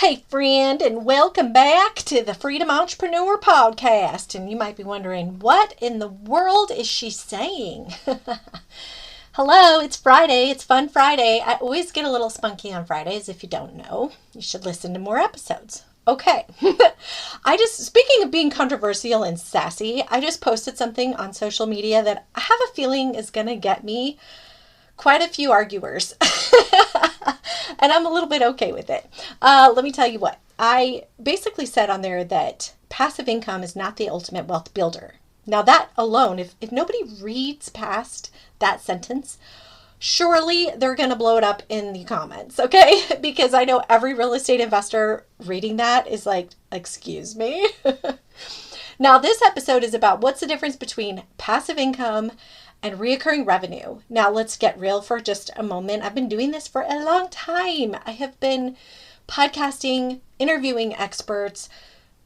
Hey, friend, and welcome back to the Freedom Entrepreneur Podcast. And you might be wondering, what in the world is she saying? Hello, it's Friday. It's Fun Friday. I always get a little spunky on Fridays. If you don't know, you should listen to more episodes. Okay. Speaking of being controversial and sassy, I just posted something on social media that I have a feeling is going to get me quite a few arguers. And I'm a little bit okay with it. Let me tell you what. I basically said on there that passive income is not the ultimate wealth builder. Now that alone, if nobody reads past that sentence, surely they're going to blow it up in the comments, okay? Because I know every real estate investor reading that is like, excuse me? Now this episode is about what's the difference between passive income and reoccurring revenue. Now let's get real for just a moment. I've been doing this for a long time. I have been podcasting, interviewing experts,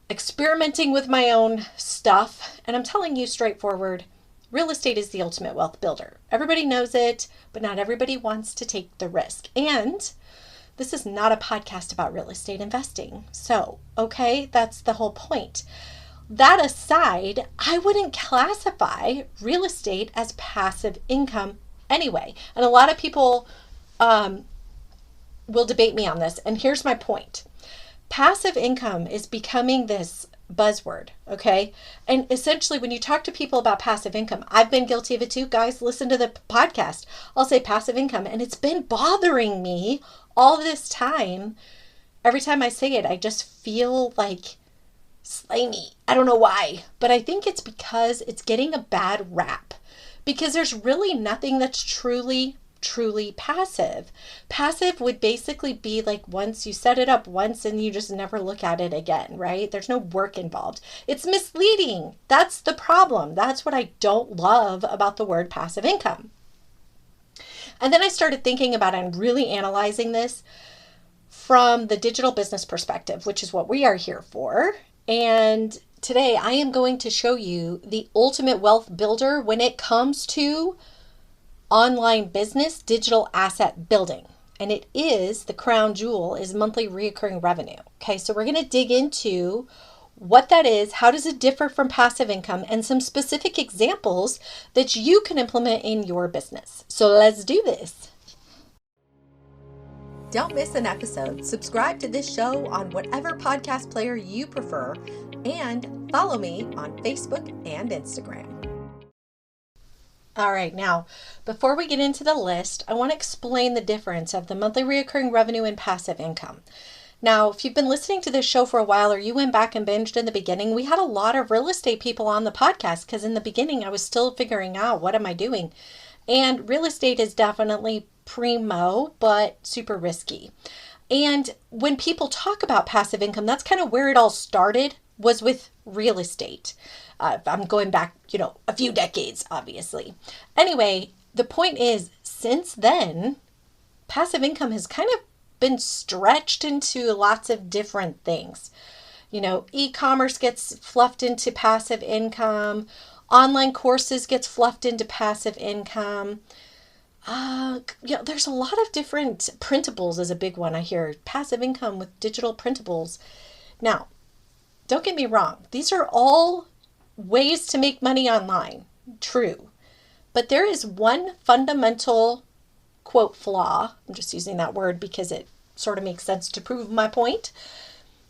experimenting with my own stuff. And I'm telling you straightforward, real estate is the ultimate wealth builder. Everybody knows it, but not everybody wants to take the risk. And this is not a podcast about real estate investing. So, okay, that's the whole point. That aside, I wouldn't classify real estate as passive income anyway. And a lot of people will debate me on this. And here's my point. Passive income is becoming this buzzword, okay? And essentially, when you talk to people about passive income, I've been guilty of it too. Guys, listen to the podcast. I'll say passive income, and it's been bothering me all this time. Every time I say it, I just feel like slimy. I don't know why, but I think it's because it's getting a bad rap because there's really nothing that's truly passive. Passive would basically be like once you set it up once and you just never look at it again, right? There's no work involved. It's misleading. That's the problem. That's what I don't love about the word passive income. And then I started thinking about and really analyzing this from the digital business perspective, which is what we are here for. And today I am going to show you the ultimate wealth builder when it comes to online business, digital asset building. And it is the crown jewel is monthly recurring revenue. Okay, so we're going to dig into what that is, how does it differ from passive income, and some specific examples that you can implement in your business. So let's do this. Don't miss an episode. Subscribe to this show on whatever podcast player you prefer and follow me on Facebook and Instagram. All right, now, before we get into the list, I want to explain the difference of the monthly recurring revenue and passive income. Now, if you've been listening to this show for a while or you went back and binged in the beginning, we had a lot of real estate people on the podcast because in the beginning I was still figuring out what am I doing. And real estate is definitely primo, but super risky. And when people talk about passive income, that's kind of where it all started, was with real estate. I'm going back, a few decades, obviously. Anyway, the point is, since then, passive income has kind of been stretched into lots of different things. E-commerce gets fluffed into passive income. Online courses gets fluffed into passive income. There's a lot of different printables is a big one I hear. Passive income with digital printables. Now, don't get me wrong. These are all ways to make money online. True. But there is one fundamental, quote, flaw. I'm just using that word because it sort of makes sense to prove my point.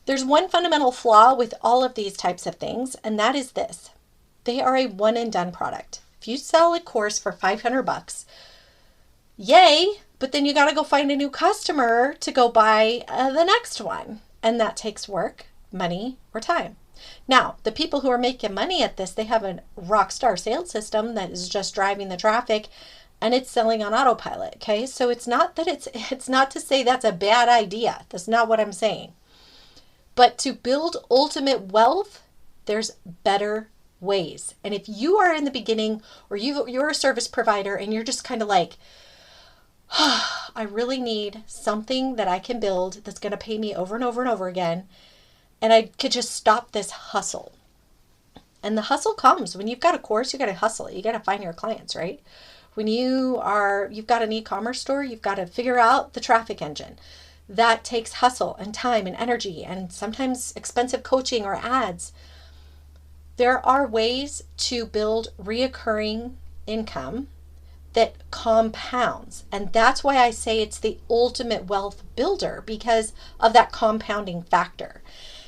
There's one fundamental flaw with all of these types of things, and that is this. They are a one and done product. If you sell a course for $500, yay, but then you got to go find a new customer to go buy the next one. And that takes work, money, or time. Now, the people who are making money at this, they have a rock star sales system that is just driving the traffic and it's selling on autopilot. Okay. So it's not that it's not to say that's a bad idea. That's not what I'm saying. But to build ultimate wealth, there's better ways. And if you are in the beginning or you're a service provider and you're just kind of like, I really need something that I can build that's going to pay me over and over and over again, and I could just stop this hustle. And the hustle comes when you've got a course, you got to hustle it. You got to find your clients, right? When you've got an e-commerce store, you've got to figure out the traffic engine. that takes hustle and time and energy and sometimes expensive coaching or ads. There are ways to build reoccurring income that compounds. And that's why I say it's the ultimate wealth builder, because of that compounding factor.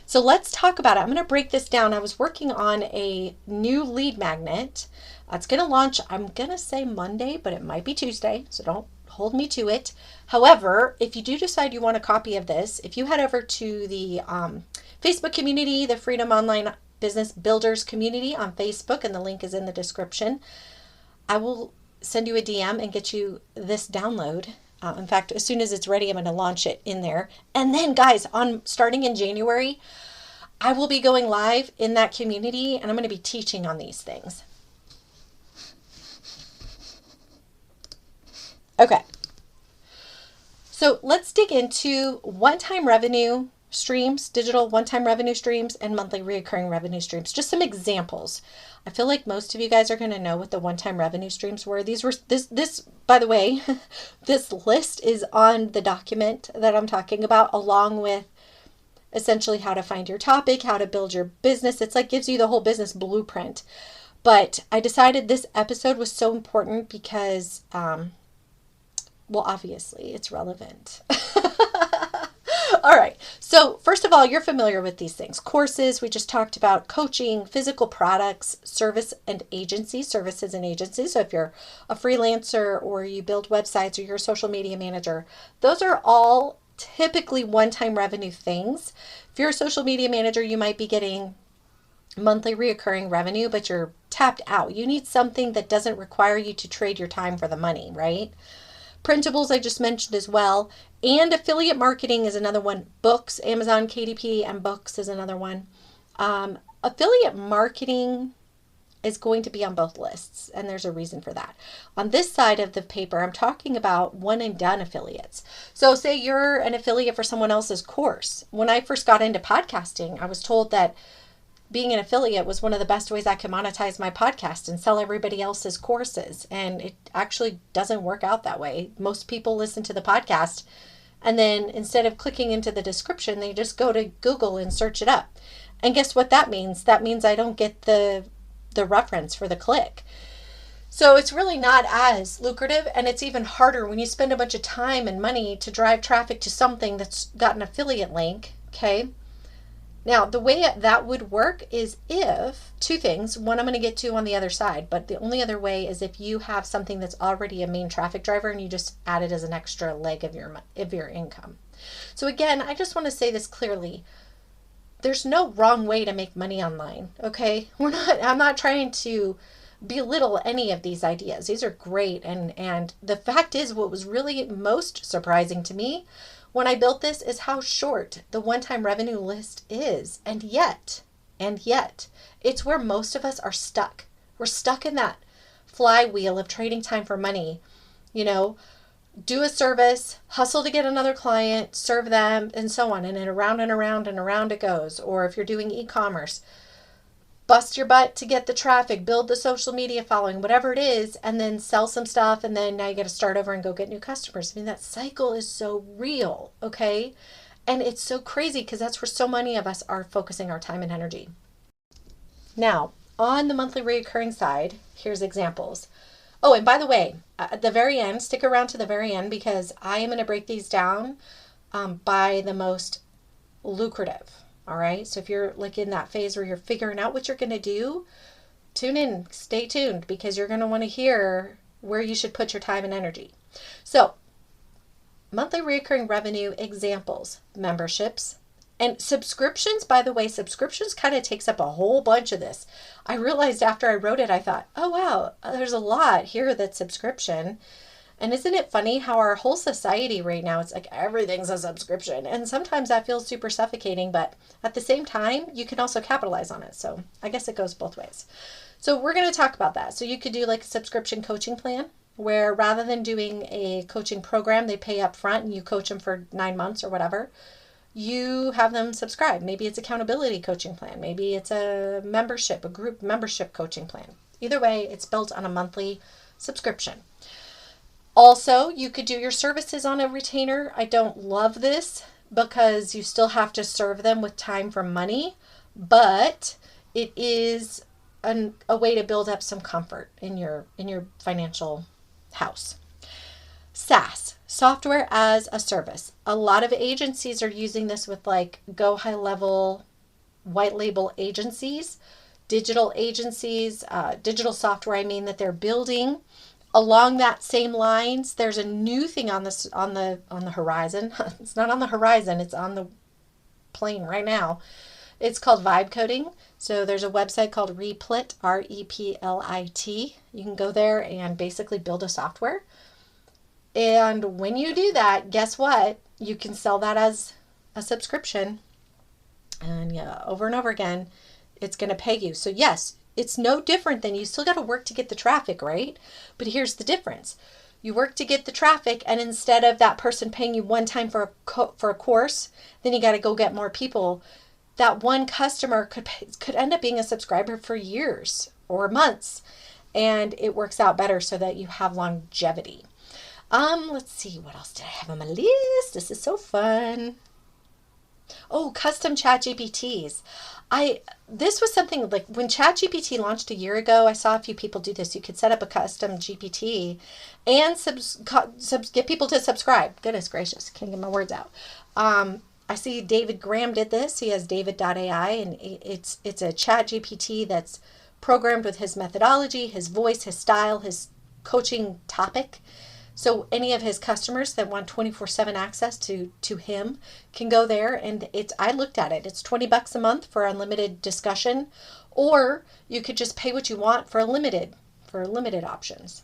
So let's talk about it. I'm going to break this down. I was working on a new lead magnet. It's going to launch, I'm going to say Monday, but it might be Tuesday, so don't hold me to it. However, if you do decide you want a copy of this, if you head over to the Facebook community, the Freedom Online Business Builders community on Facebook, and the link is in the description, I will send you a DM and get you this download. In fact, as soon as it's ready, I'm going to launch it in there. And then, guys, starting in January, I will be going live in that community, and I'm going to be teaching on these things. Okay. So let's dig into one-time revenue streams, digital one-time revenue streams, and monthly recurring revenue streams. Just some examples. I feel like most of you guys are going to know what the one-time revenue streams were. This, by the way, this list is on the document that I'm talking about, along with essentially how to find your topic, how to build your business. It's like gives you the whole business blueprint. But I decided this episode was so important because, well, obviously it's relevant. All right. So first of all, you're familiar with these things. Courses, we just talked about coaching, physical products, services and agencies. So if you're a freelancer or you build websites or you're a social media manager, those are all typically one-time revenue things. If you're a social media manager, you might be getting monthly reoccurring revenue, but you're tapped out. You need something that doesn't require you to trade your time for the money, right? Printables, I just mentioned as well. And affiliate marketing is another one. Books, Amazon, KDP, and books is another one. Affiliate marketing is going to be on both lists, and there's a reason for that. On this side of the paper, I'm talking about one and done affiliates. So say you're an affiliate for someone else's course. When I first got into podcasting, I was told that being an affiliate was one of the best ways I could monetize my podcast and sell everybody else's courses. And it actually doesn't work out that way. Most people listen to the podcast, and then instead of clicking into the description, they just go to Google and search it up. And guess what that means? That means I don't get the reference for the click. So it's really not as lucrative, and it's even harder when you spend a bunch of time and money to drive traffic to something that's got an affiliate link, okay? Now, the way that would work is if, two things, one I'm going to get to on the other side, but the only other way is if you have something that's already a main traffic driver and you just add it as an extra leg of your income. So again, I just want to say this clearly. There's no wrong way to make money online, okay? I'm not trying to belittle any of these ideas. These are great, and the fact is, what was really most surprising to me when I built this is how short the one-time revenue list is. And yet, it's where most of us are stuck. We're stuck in that flywheel of trading time for money. You know, do a service, hustle to get another client, serve them, and so on. And then around and around and around it goes. Or if you're doing e-commerce, bust your butt to get the traffic, build the social media following, whatever it is, and then sell some stuff, and then now you got to start over and go get new customers. I mean, that cycle is so real, okay? And it's so crazy because that's where so many of us are focusing our time and energy. Now, on the monthly recurring side, here's examples. Oh, and by the way, at the very end, stick around to the very end because I am going to break these down by the most lucrative. All right. So if you're like in that phase where you're figuring out what you're going to do, tune in, stay tuned, because you're going to want to hear where you should put your time and energy. So monthly recurring revenue examples, memberships and subscriptions. By the way, subscriptions kind of takes up a whole bunch of this. I realized after I wrote it, I thought, oh, wow, there's a lot here that's subscription. And isn't it funny how our whole society right now, it's like everything's a subscription. And sometimes that feels super suffocating, but at the same time, you can also capitalize on it. So I guess it goes both ways. So we're going to talk about that. So you could do like a subscription coaching plan where rather than doing a coaching program, they pay up front and you coach them for 9 months or whatever. You have them subscribe. Maybe it's accountability coaching plan. Maybe it's a membership, a group membership coaching plan. Either way, it's built on a monthly subscription. Also, you could do your services on a retainer. I don't love this because you still have to serve them with time for money, but it is a way to build up some comfort in your financial house. SaaS, software as a service. A lot of agencies are using this with like go high level white label agencies, digital agencies, digital software, I mean, that they're building. Along that same lines, there's a new thing on this on the horizon. It's not on the horizon, it's on the plane right now. It's called vibe coding. So there's a website called Replit, Replit. You can go there and basically build a software. And when you do that, guess what? You can sell that as a subscription. And yeah, over and over again, it's going to pay you. So yes, it's no different than you still got to work to get the traffic, right? But here's the difference. You work to get the traffic, and instead of that person paying you one time for a course, then you got to go get more people. That one customer could end up being a subscriber for years or months, and it works out better so that you have longevity. Let's see, what else did I have on my list? This is so fun. Oh, custom chat GPTs. This was something like when ChatGPT launched a year ago, I saw a few people do this. You could set up a custom GPT and get people to subscribe. Goodness gracious, can't get my words out. I see David Graham did this. He has David.ai, and it's a chat GPT that's programmed with his methodology, his voice, his style, his coaching topic. So any of his customers that want 24/7 access to him can go there, and I looked at it. It's $20 a month for unlimited discussion, or you could just pay what you want for limited options.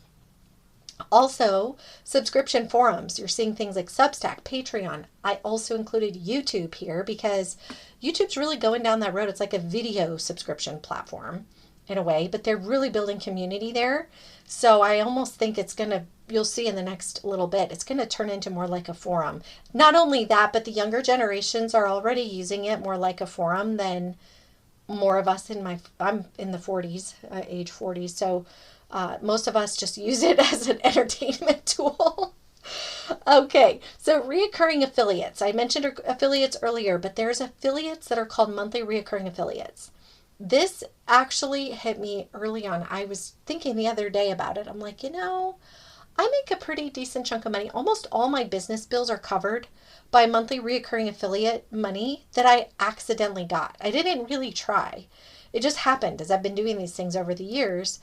Also, subscription forums. You're seeing things like Substack, Patreon. I also included YouTube here because YouTube's really going down that road. It's like a video subscription platform in a way, but they're really building community there. So I almost think you'll see in the next little bit, it's going to turn into more like a forum. Not only that, but the younger generations are already using it more like a forum than more of us I'm in the 40s, age 40. So most of us just use it as an entertainment tool. Okay, so reoccurring affiliates. I mentioned affiliates earlier, but there's affiliates that are called monthly reoccurring affiliates. This actually hit me early on. I was thinking the other day about it. I'm like, I make a pretty decent chunk of money. Almost all my business bills are covered by monthly reoccurring affiliate money that I accidentally got. I didn't really try. It just happened as I've been doing these things over the years.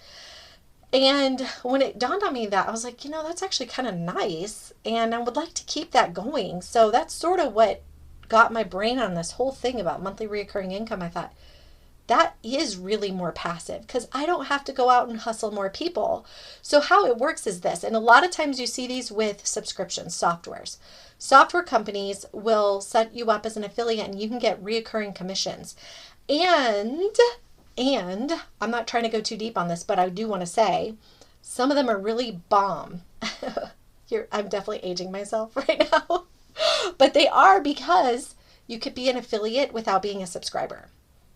And when it dawned on me that, I was like, that's actually kind of nice, and I would like to keep that going. So that's sort of what got my brain on this whole thing about monthly reoccurring income. I thought, that is really more passive because I don't have to go out and hustle more people. So how it works is this, and a lot of times you see these with subscriptions, softwares. Software companies will set you up as an affiliate and you can get reoccurring commissions. And I'm not trying to go too deep on this, but I do want to say some of them are really bomb. I'm definitely aging myself right now. But they are because you could be an affiliate without being a subscriber.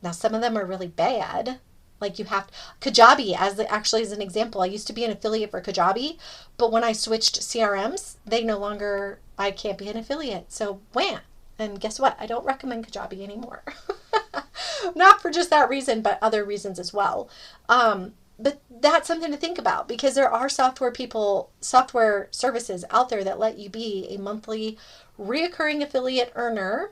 Now, some of them are really bad. Like Kajabi, actually as an example. I used to be an affiliate for Kajabi, but when I switched CRMs, I can't be an affiliate. So, wham. And guess what? I don't recommend Kajabi anymore. Not for just that reason, but other reasons as well. But that's something to think about because there are software services out there that let you be a monthly reoccurring affiliate earner.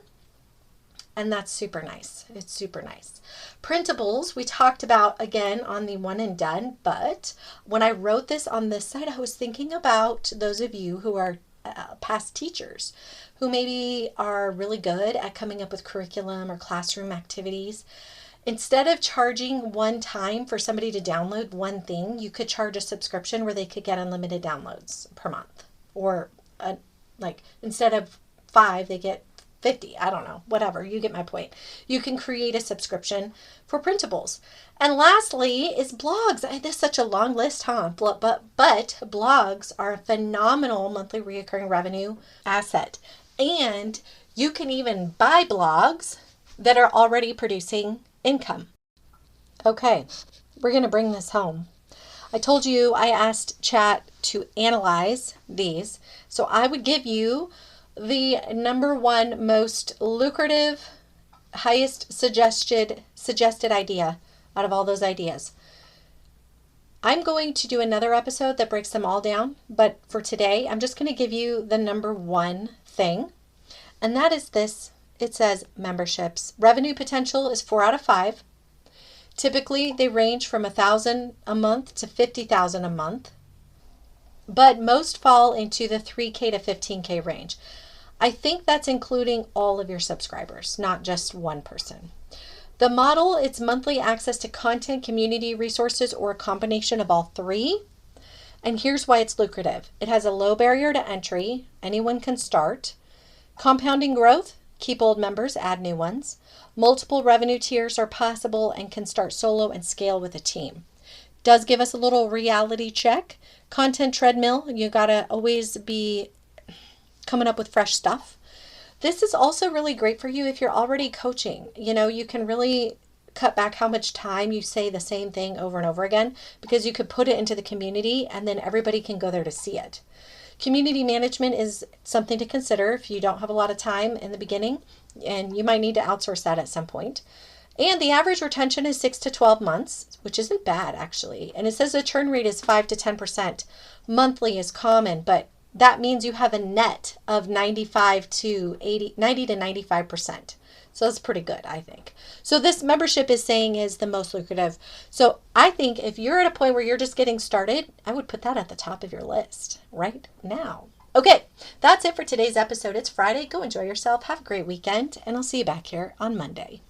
And that's super nice. It's super nice. Printables, we talked about again on the one and done, but when I wrote this on this site, I was thinking about those of you who are past teachers who maybe are really good at coming up with curriculum or classroom activities. Instead of charging one time for somebody to download one thing, you could charge a subscription where they could get unlimited downloads per month. Or instead of 5, they get 50, I don't know, whatever, you get my point. You can create a subscription for printables. And lastly is blogs. This is such a long list, huh? But blogs are a phenomenal monthly reoccurring revenue asset. And you can even buy blogs that are already producing income. Okay, we're going to bring this home. I told you I asked chat to analyze these. So I would give you the number one most lucrative, highest suggested idea out of all those ideas. I'm going to do another episode that breaks them all down, but for today, I'm just going to give you the number one thing, and that is this. It says memberships. Revenue potential is 4 out of 5. Typically, they range from $1,000 a month to $50,000 a month, but most fall into the $3K to $15K range. I think that's including all of your subscribers, not just one person. The model, it's monthly access to content, community resources, or a combination of all three. And here's why it's lucrative. It has a low barrier to entry. Anyone can start. Compounding growth. Keep old members, add new ones. Multiple revenue tiers are possible and can start solo and scale with a team. Does give us a little reality check. Content treadmill. You gotta always be coming up with fresh stuff. This is also really great for you if you're already coaching. You know, you can really cut back how much time you say the same thing over and over again, because you could put it into the community and then everybody can go there to see it. Community management is something to consider if you don't have a lot of time in the beginning, and you might need to outsource that at some point. And the average retention is 6 to 12 months, which isn't bad actually. And it says the churn rate is 5 to 10%. Monthly is common, but that means you have a net of 90 to 95%. So that's pretty good, I think. So this membership is saying is the most lucrative. So I think if you're at a point where you're just getting started, I would put that at the top of your list right now. Okay, that's it for today's episode. It's Friday. Go enjoy yourself. Have a great weekend, and I'll see you back here on Monday.